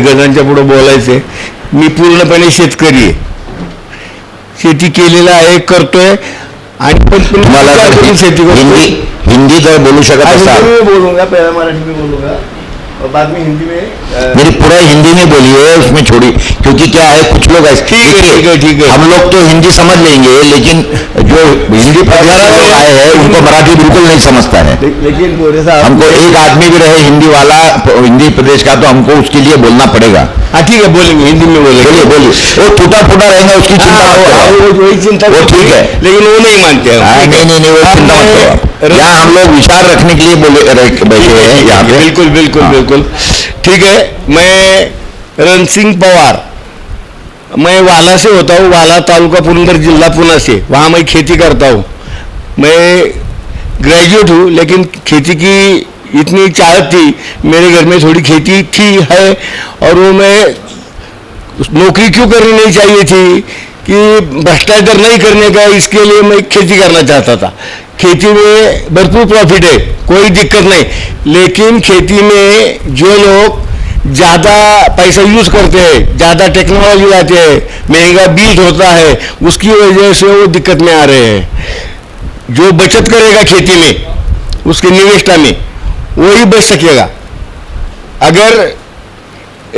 तिघांच्या पुढे बोलायचे. मी पूर्णपणे शेतकरी आहे, शेती केलेला आहे, करतोय. आणि पण मला शेती हिंदी तर बोलू शकत असाल? बोलूंगा, पहला मराठी में बोलूंगा और बाद में हिंदी में. मेरी पूरा हिंदी में बोलिए, उसमें छोड़ी, क्योंकि क्या है कुछ लोग ऐसे, ठीक है, हम लोग तो हिंदी समझ लेंगे, लेकिन जो हिंदी प्रदेश से लोग आए हैं उनको मराठी बिल्कुल नहीं समझता है. लेकिन गोरे साहब, हमको एक आदमी भी रहे हिंदी वाला, हिंदी प्रदेश का, तो हमको उसके लिए बोलना पड़ेगा. हाँ ठीक है, बोलेंगे हिंदी में, बोलिए. वो टूटा फूटा रहेगा, उसकी चिंता मत करो. वही चिंता, वो ठीक है, लेकिन वो नहीं मानते हैं. नहीं, वो चिंता मत करो. यहाँ हम लोग विचार रखने के लिए बैठे हैं यहाँ पे. बिल्कुल बिल्कुल बिल्कुल ठीक है. मैं रण सिंह पवार, मैं वाला से होता हूँ, वाला तालुका पुरंदर जिला पुणे से. वहाँ मैं खेती करता हूँ. मैं ग्रेजुएट हूँ, लेकिन खेती की इतनी चाहत थी, मेरे घर में थोड़ी खेती थी है, और वो मैं नौकरी क्यों करनी नहीं चाहिए थी कि भ्रष्टाचार नहीं करने का, इसके लिए मैं खेती करना चाहता था. खेती में भरपूर प्रॉफिट है, कोई दिक्कत नहीं, लेकिन खेती में जो लोग ज़्यादा पैसा यूज़ करते हैं, ज़्यादा टेक्नोलॉजी लाते हैं, महंगा बीज होता है, उसकी वजह से वो दिक्कत में आ रहे हैं. जो बचत करेगा खेती में, उसके निवेश में, वही बच सकेगा. अगर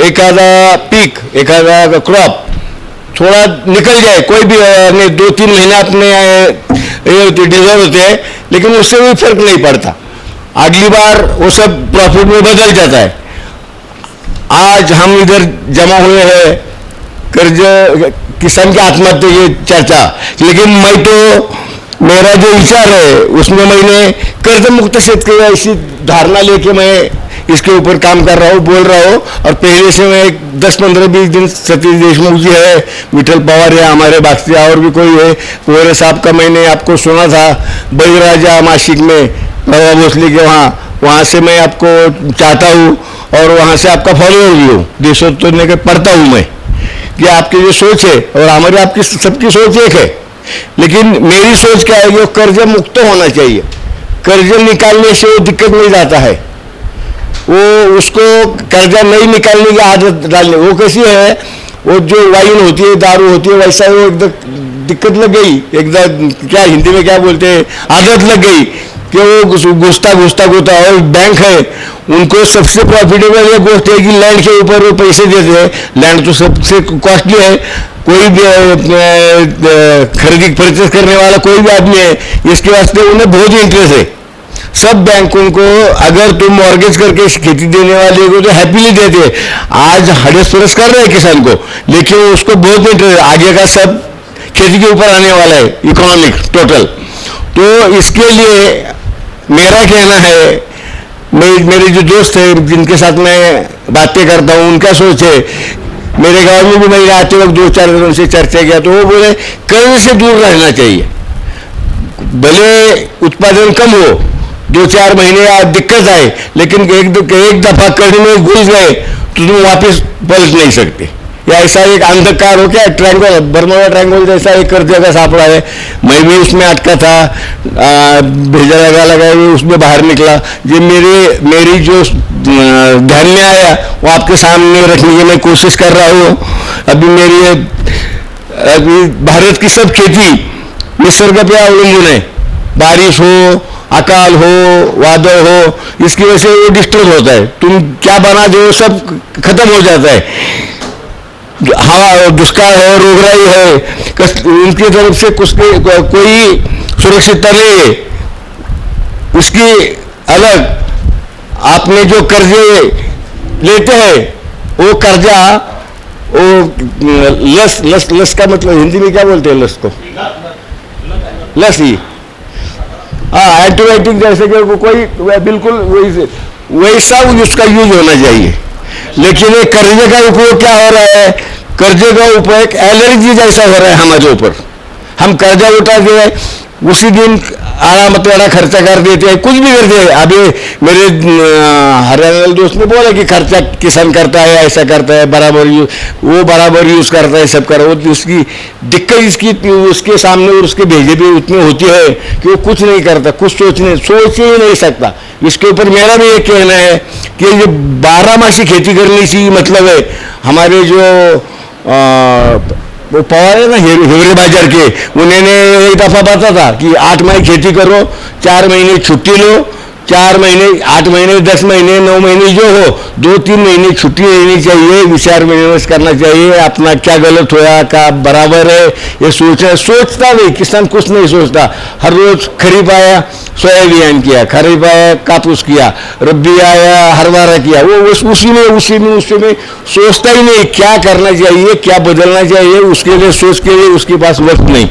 एखादा पीक, एखादा क्रॉप थोड़ा निकल जाए, कोई भी 2-3 महीने अपने डिजर्व होते हैं, लेकिन उससे कोई फर्क नहीं पड़ता. अगली बार वो सब प्रॉफिट में बदल जाता है. आज हम इधर जमा हुए हैं कर्ज, किसान की आत्महत्या की चर्चा, लेकिन मैं तो, मेरा जो विचार है उसमें मैंने कर्ज मुक्त शेतकरी ऐसी धारणा लेके मैं इसके ऊपर काम कर रहा हूँ, बोल रहा हूँ. और पहले से मैं 10-15-20 दिन सतीश देशमुख जी है, विठल पवार है, हमारे बाकी और भी कोई है, पोहरे साहब का मैंने आपको सुना था बलिराजा मासिक में, बाबा भोसले के वहाँ से मैं आपको चाहता हूँ, और वहाँ से आपका फॉलोअर भी हूँ. देशोत्तर के पढ़ता हूँ मैं, कि आपकी जो सोच है और हमारी आपकी सबकी सोच एक है. लेकिन मेरी सोच क्या है कि वो कर्ज मुक्त होना चाहिए. कर्ज निकालने से वो दिक्कत नहीं जाता है, वो उसको कर्जा नहीं निकालने की आदत डालने. वो कैसी है, वो जो वाइन होती है, दारू होती है, वैसा वो एकदम दिक्कत लग गई, एकदम क्या हिंदी में क्या बोलते हैं, आदत लग गई कि वो घुसता होता. और बैंक है, उनको सबसे प्रॉफिटेबल ये गोष्ट है कि लैंड के ऊपर वो पैसे देते हैं. लैंड तो सबसे कॉस्टली है, कोई भी खरीदी परचेस करने वाला कोई भी आदमी है, इसके वास्ते उन्हें बहुत इंटरेस्ट है. सब बैंकों को अगर तुम मॉर्गेज करके खेती देने वाले को तो हैप्पीली देते हैं. आज हड़स परस कर रहे हैं किसान को, लेकिन उसको बहुत इंटरेस्ट, आगे का सब खेती के ऊपर आने वाला है, इकोनॉमिक टोटल. तो इसके लिए मेरा कहना है, मेरे जो दोस्त हैं जिनके साथ मैं बातें करता हूँ, उनका सोच है, मेरे गांव में भी मैं आते वक्त 2-4 दिनों से चर्चा किया, तो वो बोले कर्ज से दूर रहना चाहिए. भले उत्पादन कम हो, 2-4 महीने दिक्कत आए, लेकिन एक दफा कर्ज में घुस गए तो तुम वापस पलट नहीं सकते. या ऐसा एक अंधकार हो क्या, ट्रायंगल, बर्मुडा ट्रायंगल जैसा एक कर्ज का सापड़ा है. मैं भी उसमें अटका था, भेजा लगा उसमें बाहर निकला. ये मेरी जो ध्यान में आया वो आपके सामने रखने की मैं कोशिश कर रहा हूँ. अभी भारत की सब खेती निसर्ग पे अवलंबन है. बारिश हो, अकाल हो, वादळ हो, इसकी वजह से वो डिस्टर्ब होता है. तुम क्या बना दो सब खत्म हो जाता है. हवा, दुष्काळ हो, रोगराई है, उनकी तरफ से कोई सुरक्षितता नहीं है. उसकी अलग आपने जो कर्जे लेते हैं, वो कर्जा, वो लस का मतलब हिंदी में क्या बोलते हैं लस को, लस ही, हाँ, एंटीबायोटिक जैसे कि कोई बिल्कुल वैसा उसका यूज होना चाहिए. लेकिन ये कर्जे का उपयोग क्या हो रहा है, कर्जे का उपयोग एलर्जी जैसा हो रहा है हमारे ऊपर. हम कर्जा उठा के उसी दिन आड़ा मतवाड़ा खर्चा कर देते हैं, कुछ भी करते हैं। अभी मेरे हरियाणा वाले दोस्त ने बोला कि खर्चा किसान करता है, ऐसा करता है, बराबर वो बराबर यूज करता है, सब कर वो उसकी दिक्कत इसकी उसके सामने और उसके भेजे भी उतनी होती है कि वो कुछ नहीं करता, कुछ सोच ही नहीं सकता। इसके ऊपर मेरा भी ये कहना है कि ये 12 खेती करने से मतलब है। हमारे जो वो पवार है ना हिवरे बाजार के, उन्होंने एक दफ़ा बता था कि 8 महीने खेती करो, 4 महीने छुट्टी लो, 4 महीने 8 महीने 10 महीने 9 महीने जो हो 2-3 महीने छुट्टी लेनी चाहिए, विचार विमर्श करना चाहिए, अपना क्या गलत होया क्या बराबर है ये सोचता नहीं। किसान कुछ नहीं सोचता। हर रोज खरीफ आया सोयाबीन किया, खरीफ आया कापूस किया, रब्बी आया हरभरा किया, वो उसी में सोचता ही नहीं क्या करना चाहिए, क्या बदलना चाहिए। उसके लिए सोच के लिए उसके पास वक्त नहीं,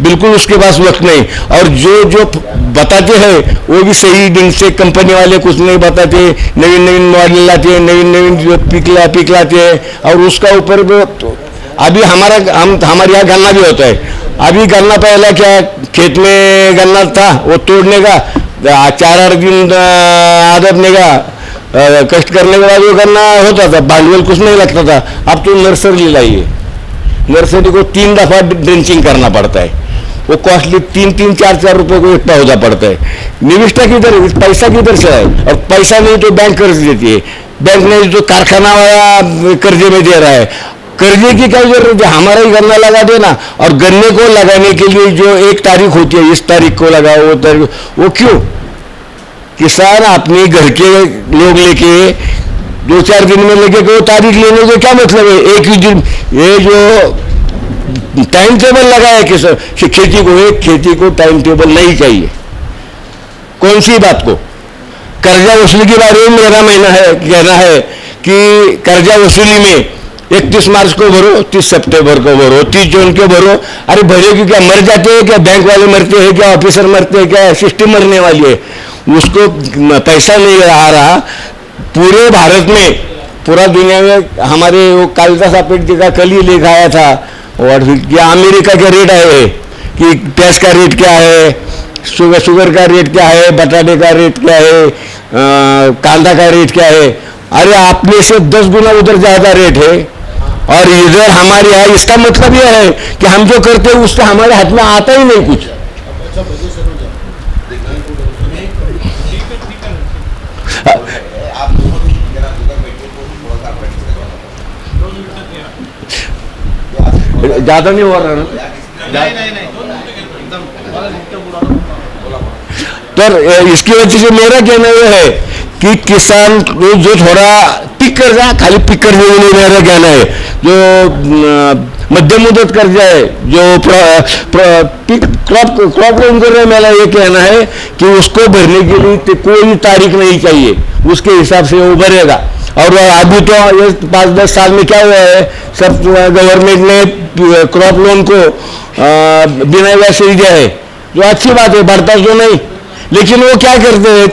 बिल्कुल उसके पास वक्त नहीं। और जो बताते हैं वो भी सही ढंग से कंपनी वाले कुछ नहीं बताते, नवीन मॉडल लाते हैं, नवीन जो पिक लाते हैं। और उसका ऊपर अभी हमारे यहाँ गन्ना भी होता है। अभी गन्ना पहला क्या खेत में गन्ना था, वो तोड़ने का 4-8 दिन आदरने का कष्ट करने के बाद वो गन्ना होता था, भांडवल कुछ नहीं लगता था। अब तो नर्सरी लाइए, नर्सरी को 3 दफा ड्रेंचिंग करना पड़ता है, वो कॉस्टली 3-3, 4-4 रुपए को इतना होना पड़ता है। निविष्ठा किधर, पैसा किधर से है? और पैसा नहीं तो बैंक कर्ज देती है, बैंक नहीं तो कारखाना वाला कर्जे में दे रहा है। कर्जे की क्या जरूरत है? हमारा ही गन्ना लगा देना। और गन्ने को लगाने के लिए जो एक तारीख होती है, इस तारीख को लगाओ, वो तारीख, वो क्यों? किसान अपने घर के लोग लेके 2-4 दिन में लेके वो तारीख लेने के क्या मतलब है? एक ही दिन ये जो टाइम टेबल लगाया किसान खेती को टाइम टेबल नहीं चाहिए। कौन सी बात को? कर्जा वसूली के बारे में मेरा कहना है कि कर्जा वसूली में 31 मार्च को भरो, 30 सितंबर को भरो, 30 जून को भरो। अरे भरे क्यों? क्या मर जाते हैं क्या? बैंक वाले मरते हैं क्या? ऑफिसर मरते हैं क्या? सिस्टम मरने वाली है, उसको पैसा नहीं आ रहा। पूरे भारत में, पूरा दुनिया में हमारे वो कालिदास आपेट जी का कल ही लिखा आया था, और क्या अमेरिका के रेट आए कि प्याज का रेट क्या है, शुगर का रेट क्या है, बटाटे का रेट क्या है, कांदा का रेट क्या है। अरे अपने से 10 गुना उधर ज़्यादा रेट है, और इधर हमारे यहाँ। इसका मतलब यह है कि हम जो करते हैं उससे हमारे हाथ में आता ही नहीं कुछ। ज्यादा नहीं हो रहा ना? तो इसकी वजह से मेरा कहना यह है कि किसान जो थोड़ा पिक कर्जा, खाली पिक कर्जे नहीं, मेरा कहना है जो मध्यम मुदत कर्जा है, जो क्रॉप लोन कर रहे हैं, मेरा ये कहना है कि उसको भरने के लिए कोई तारीख नहीं चाहिए, उसके हिसाब से वो भरेगा। और अभी तो ये 5-10 साल में क्या हुआ है, सब गवर्नमेंट ने क्रॉप लोन को बिना वैसे ही दिया है, जो अच्छी बात है, बढ़ता तो नहीं। लेकिन वो क्या करते हैं,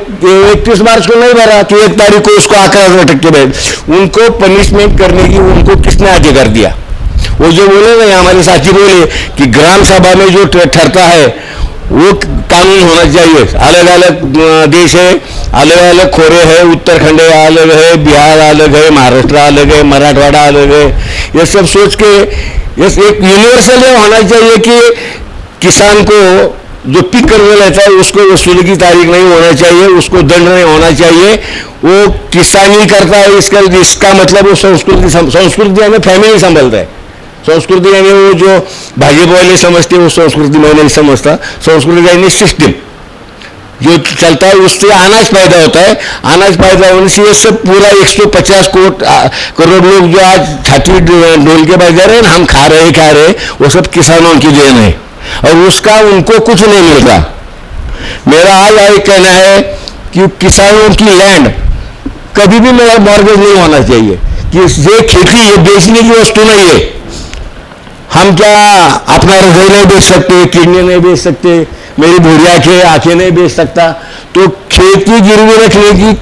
31 मार्च को नहीं भरा कि 1 तारीख को उसको 11% बैठ, उनको पनिशमेंट करने की उनको किसने अधिकार दिया? वो जो बोले ना, हमारे साथी बोले कि ग्राम सभा में जो ठहरता है वो कानून होना चाहिए। अलग अलग देश है, अलग अलग खोरे है, उत्तराखंड अलग है, बिहार अलग है, महाराष्ट्र अलग है, मराठवाड़ा अलग है। ये सब सोच के ये एक यूनिवर्सल होना चाहिए कि किसान को जो पिक करने लेता है उसको वसूली की तारीख नहीं होना चाहिए, उसको दंड नहीं होना चाहिए। वो किसानी करता है, इसका मतलब वो संस्कृति यानी फैमिली संभलता है। संस्कृति यानी वो जो भाजीपाला समझते हैं वो संस्कृति में नहीं समझता। संस्कृति यानी सिस्टम जो चलता है, उससे अनाज पैदा होता है। अनाज पैदा होने से ये सब पूरा 150 करोड़ लोग जो आज छाती ढोल के बजा रहे हैं, हम खा रहे, वो सब किसानों की देन है, और उसका उनको कुछ नहीं मिलता। मेरा आज यही कहना है कि किसानों की लैंड कभी भी मेरा मॉर्गेज नहीं होना चाहिए कि ये खेती ये बेचने की वस्तु नहीं है। हम क्या अपना हृदय नहीं बेच सकते, किडनी नहीं बेच सकते, मेरी भूरी आंखें नहीं बेच सकता। तो खेती गिरवी रखने की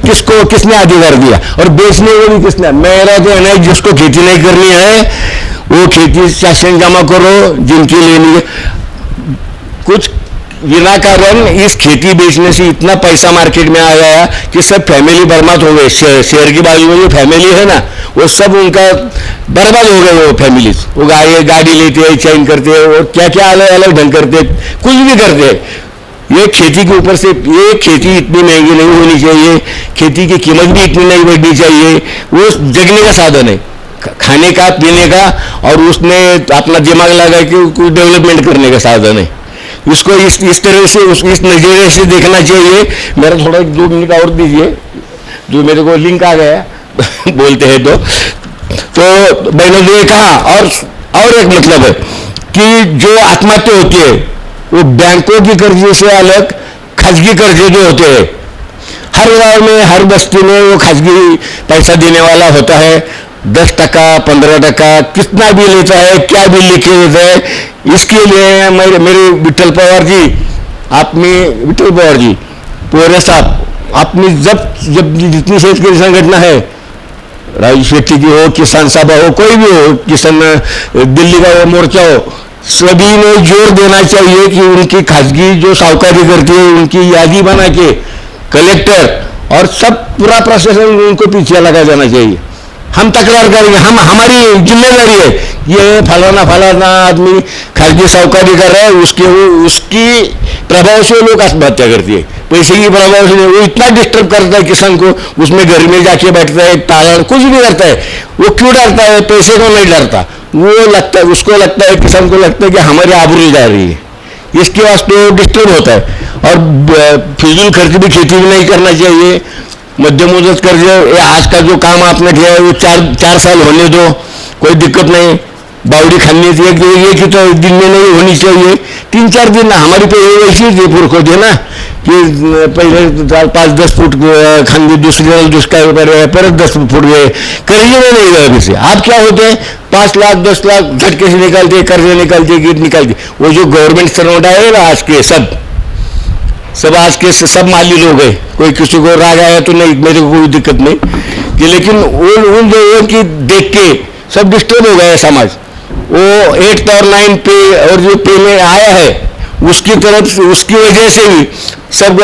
किसने अधिकार दिया, और बेचने को भी किसने? मेरा तो है, जिसको खेती नहीं करनी है वो खेती सेक्शन जमा करो, जिनकी लेनी है। कुछ विनाकारण इस खेती बेचने से इतना पैसा मार्केट में आ गया कि सब फैमिली बर्बाद हो गए। शहर की बाजू में जो फैमिली है ना, वो सब उनका बर्बाद हो गए। वो फैमिलीज, वो गाड़ी लेते हैं, चेंज करते हैं, और क्या क्या अलग अलग ढंग करते हैं, कुछ भी करते हैं। ये खेती के ऊपर से, ये खेती इतनी महंगी नहीं होनी चाहिए, खेती की कीमत भी इतनी नहीं बढ़नी चाहिए। वो जगने का साधन है, खाने का, पीने का, और उसमें अपना दिमाग लगा के कुछ डेवलपमेंट करने का साधन है। इसको इस तरह से, इस नजरिए से देखना चाहिए। मेरा थोड़ा 2 मिनट और दीजिए, जो मेरे को लिंक आ गया बोलते हैं तो मैंने जो ये कहा। और एक मतलब है कि जो आत्महत्या होती है वो बैंकों की कर्जे से अलग खाजगी कर्जे जो होते हैं, हर गांव में, हर बस्ती में वो खाजगी पैसा देने वाला होता है। 10%, 15%, कितना भी लेता है, क्या भी लिखे देता है। इसके लिए मेरे विठल पवार जी, विठल पवार जी, पोरे साहब, अपनी जब जितनी शेतकरी संगठन है, राजू शेट्टी की हो, किसान सभा हो, कोई भी हो, किसान दिल्ली का हो, मोर्चा हो, सभी ने जोर देना चाहिए कि उनकी खासगी जो साहूकारी करती है उनकी यादी बना के कलेक्टर और सब पूरा प्रशासन उनको पीछे लगा जाना चाहिए। हम तकरार करेंगे, हमारी जिम्मेदारी है। ये फलाना आदमी खासगी साहूकारी कर रहा है, उसकी प्रभाव से लोग आत्महत्या करती है, पैसे की प्रभाव से। वो इतना डिस्टर्ब करता है किसान को, उसमें घर में जाके बैठता है, ताला कुछ भी करता है। वो क्यों डरता है? पैसे को नहीं डरता। उसको लगता है, किसान को लगता है कि हमारी आबरू जा रही है, इसके वास्ते डिस्टर्ब होता है। और फिजूल खर्च भी खेती में नहीं करना चाहिए। मध्यम मुदत कर्ज, आज का जो काम आपने किया है वो 4 साल होने दो, कोई दिक्कत नहीं। बावड़ी खानी थी एक ही तो दिन में नहीं होनी चाहिए, 3-4 दिन। हमारी पे ऐसी थी पुरखों थे ना कि पहले 5-10 फुट खानी, दूसरे दुष्काळ परत 10 फुट गए, कर्ज में नहीं गए किसी। आप क्या होते हैं, 5 लाख 10 लाख झटके से निकालते, कर्ज निकालते, गिर निकालते। वो जो गवर्नमेंट सर्वेंट आए ना आज के, सब आज के सब माली लोग हैं। कोई किसी को राग आया तो नहीं, मेरे को कोई दिक्कत नहीं कि, लेकिन उन लोगों की देख के सब डिस्टर्ब हो गया समाज। वो 8th और 9th पे और जो पे में आया है उसकी तरफ से, उसकी वजह से भी सब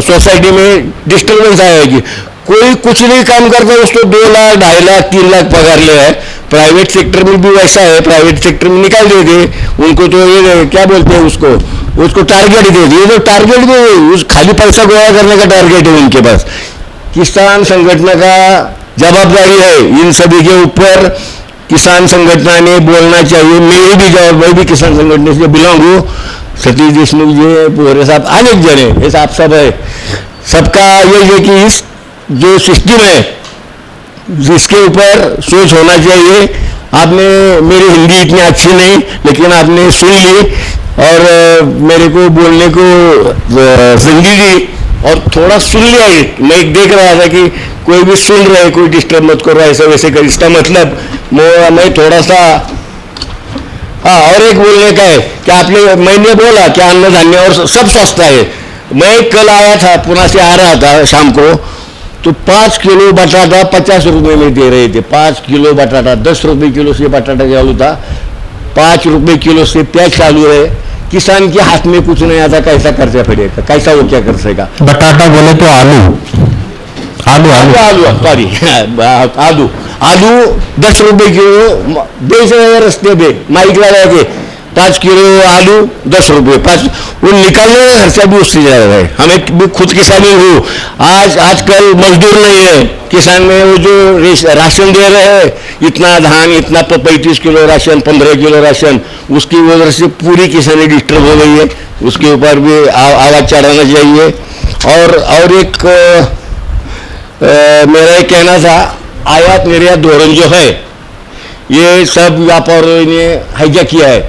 सोसाइटी में डिस्टर्बेंस आया है कि कोई कुछ नहीं काम करता, उसको 2 लाख 2.5 लाख 3 लाख पगार ले है। प्राइवेट सेक्टर में भी वैसा है, प्राइवेट सेक्टर में निकाल देते उनको। तो ये क्या बोलते हैं उसको टारगेट दे दिए। तो टारगेट भी उस खाली पैसा गोया करने का टारगेट है उनके पास। किसान संगठन का जवाबदारी है इन सभी के ऊपर। किसान संगठन ने बोलना चाहिए। मेरी भी जवाबदारी, भी किसान संगठन से बिलोंग हूँ। सतीश देशमुख जी, पोरे साहब, अनेक जने, ये आप सब है। सबका ये है कि इस जो सिस्टम है जिसके ऊपर सोच होना चाहिए। आपने, मेरी हिंदी इतनी अच्छी नहीं, लेकिन आपने सुन ली और मेरे को बोलने को संधि दी और थोड़ा सुन लिया ही। मैं देख रहा था कि कोई भी सुन रहा है, कोई डिस्टर्ब मत करो, ऐसा वैसे कर। इसका मतलब मैं थोड़ा सा, हाँ, और एक बोलने का है कि मैंने बोला कि अन्न धान्य और सब सस्ता है। मैं कल आया था, पुणे से आ रहा था शाम को, तो 5 किलो बटाटा 50 रुपये में दे रहे थे। 5 किलो बटाटा, 10 रुपये किलो से बटाटा चालू था, 5 रुपये किलो से प्याज चालू है। किसान के हाथ में कुछ नहीं आता, कैसा खर्चा पड़ेगा, कैसा वो क्या कर सकेगा। बटाटा बोले तो आलू 10 रुपये किलो बेच रहे हैं रस्ते पे, माइक लगा के 5 किलो आलू 10 रुपये। 5 वो निकालने का खर्चा भी उससे ज़्यादा है। हमें भी खुद किसानी हूँ, आजकल मजदूर नहीं है किसान में। वो जो राशन दे रहे हैं, इतना धान, इतना 35 किलो राशन, 15 किलो राशन, उसकी वजह से पूरी किसानी डिस्टर्ब हो गई है। उसके ऊपर भी आवाज़ चढ़ाना चाहिए। और एक मेरा एक कहना था, आयात निर्यात धोरण जो है ये सब व्यापारियों ने हाईजैक किया है।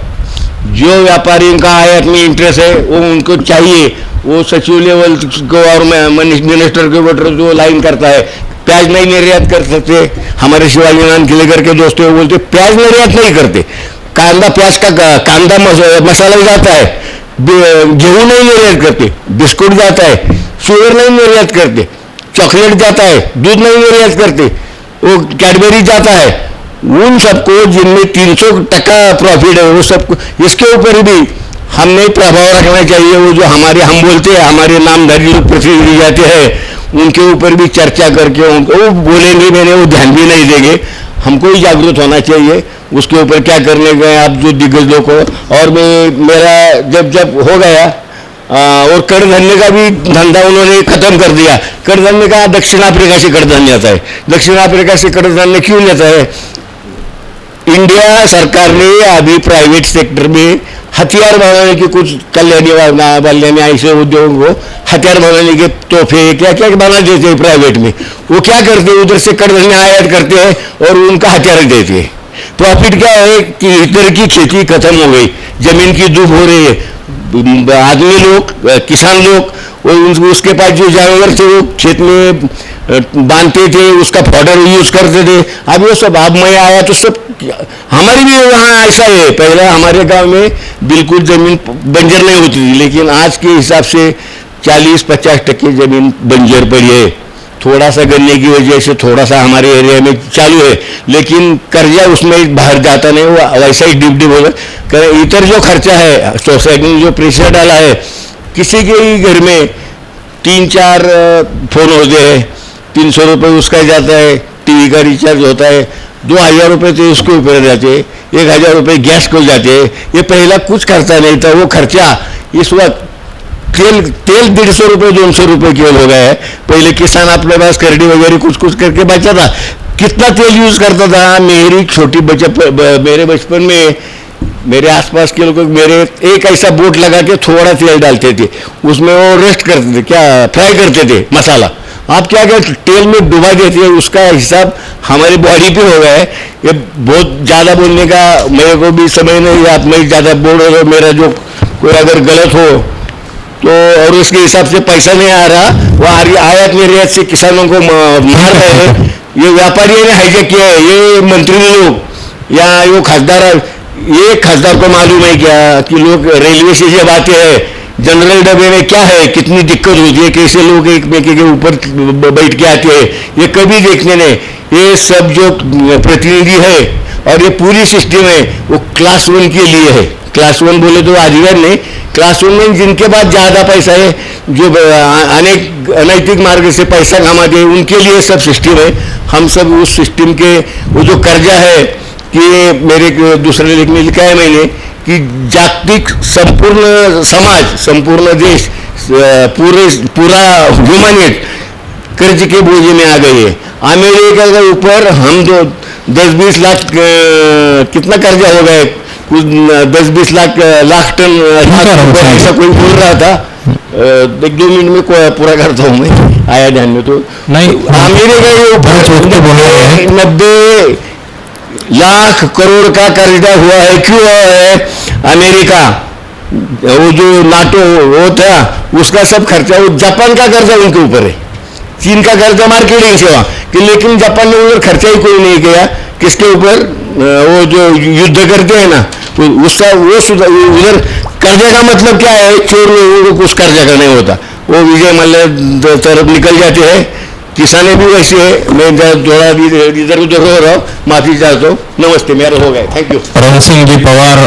जो व्यापारियों का आयात में इंटरेस्ट है वो उनको चाहिए, वो सचिव लेवल को और मिनिस्टर के ऊपर जो लाइन करता है। प्याज नहीं निर्यात कर सकते, हमारे शिवाजी नारायण किलेकर के दोस्त वो बोलते प्याज निर्यात नहीं करते। कांदा, प्याज का कांदा मसाला जाता है, गेहूं नहीं निर्यात करते, बिस्कुट जाता है, शुगर नहीं निर्यात करते, चॉकलेट जाता है, दूध नहीं निर्यात करते, वो कैडबरी जाता है। उन सबको जिनमें 300% प्रॉफिट है वो सबको, इसके ऊपर भी हमने प्रभाव रखना चाहिए। वो जो हम बोलते हैं, हमारे नामधारी लोग प्रतिनिधि जाते हैं, उनके ऊपर भी चर्चा करके उनको वो बोलेंगे, मैंने वो ध्यान भी नहीं देंगे। हमको ही जागरूक होना चाहिए उसके ऊपर क्या करने गए आप जो दिग्गज लोग को। और मेरा जब हो गया और कड़धन्य का भी धंधा उन्होंने खत्म कर दिया। कड़धन्य का दक्षिण अफ्रीका से कड़धन्य आता है। दक्षिण अफ्रीका से कड़धन्य क्यों लेता है? इंडिया सरकार ने अभी प्राइवेट सेक्टर में हथियार बनाने की कुछ कल्याणी ऐसे उद्योगों को हथियार बनाने के तोहफे क्या क्या बना देते हैं प्राइवेट में। वो क्या करते हैं, उधर से कड़धन्य आयात करते हैं और उनका हथियार देते हैं। प्रॉफिट क्या है कि इधर की खेती खत्म हो गई, जमीन की डूब हो रही है। आदमी लोग, किसान लोग, वो उसके पास जो जानवर थे वो खेत में बांधते थे, उसका पाउडर यूज करते थे। अब वो सब, अब मैं आया तो सब हमारी भी वहाँ ऐसा है। पहले हमारे गांव में बिल्कुल जमीन बंजर नहीं होती थी, लेकिन आज के हिसाब से 40-50% जमीन बंजर पड़ी है। थोड़ा सा गन्ने की वजह से थोड़ा सा हमारे एरिया में चालू है, लेकिन कर्जा उसमें बाहर जाता नहीं, वो वैसा ही डिप डिप होगा। इतर जो खर्चा है सोसाइटी में जो प्रेशर डाला है, किसी के ही घर में 3-4 फोन होते हैं, 300 रुपये उसका जाता है, टीवी का रिचार्ज होता है, 2000 रुपये तो उसके ऊपर जाते हैं, 1000 रुपये गैस को जाते हैं। ये पहला कुछ खर्चा नहीं था, वो खर्चा इस वक्त तेल 150 रुपये 200 रुपये किलो हो गया है। पहले किसान अपने पास करडी वगैरह कुछ करके बचा था। कितना तेल यूज करता था? मेरी छोटी मेरे बचपन में मेरे आसपास के लोग मेरे एक ऐसा बोट लगा के थोड़ा तेल डालते थे, उसमें वो रोस्ट करते थे, क्या फ्राई करते थे मसाला। आप क्या तेल में डुबा देते हैं, उसका हिसाब हमारी बॉडी पे हो गया है। ये बहुत ज़्यादा बोलने का मेरे को भी समय नहीं, आप मैं ज़्यादा बोल रहे हो, मेरा जो कोई अगर गलत हो तो, और उसके हिसाब से पैसा नहीं आ रहा, वो आयात निर्यात से किसानों को मार रहे हैं। ये व्यापारियों ने हाईजेक किया है, ये मंत्री लोग या ये खासदार को मालूम है क्या कि लोग रेलवे से जब आते हैं जनरल डब्बे में क्या है, कितनी दिक्कत होती है, कैसे लोग एक मेके के ऊपर बैठ के आते हैं, ये कभी देखने नहीं। ये सब जो प्रतिनिधि है और ये पूरी सिस्टम है वो क्लास 1 के लिए है। क्लास 1 बोले तो अधिकार नहीं, क्लास 1 में जिनके पास ज़्यादा पैसा है, जो अनैतिक मार्ग से पैसा कमाते हैं, उनके लिए सब सिस्टम है। हम सब उस सिस्टम के वो जो कर्जा है कि मेरे दूसरे लेख में लिखा है मैंने कि जागतिक संपूर्ण समाज, संपूर्ण देश, पूरा ह्यूमैनिटी कर्ज के बोझे में आ गई है। अमेरिका के ऊपर हम 10-20 लाख कितना कर्जा हो गया, कुछ 10-20 लाख टन ऐसा कोई बोल रहा था। 1-2 मिनट में पूरा करता हूँ मैं, आया ध्यान में तो नहीं। अमेरिका के ऊपर 90 लाख करोड़ का कर्जा हुआ है। क्यों हुआ है? अमेरिका, वो जो नाटो वो था उसका सब खर्चा, वो जापान का कर्जा उनके ऊपर है। चीन का कर्जा मार्केटिंग सेवा कि, लेकिन जापान ने उधर खर्चा ही कोई नहीं किया। किसके ऊपर? वो जो युद्ध करते हैं ना, उसका वो उधर कर्जा का मतलब क्या है? चोर लोगों को कुछ कर्जा का नहीं होता, वो विजय मल्ल्या तरफ निकल जाते हैं। किसाने भी वैसे है। मैं थोड़ा इधर उधर हो रहा हूँ, माफी चाहता हूँ। नमस्ते, मेरा हो गया, थैंक यू। रणसिंह जी पवार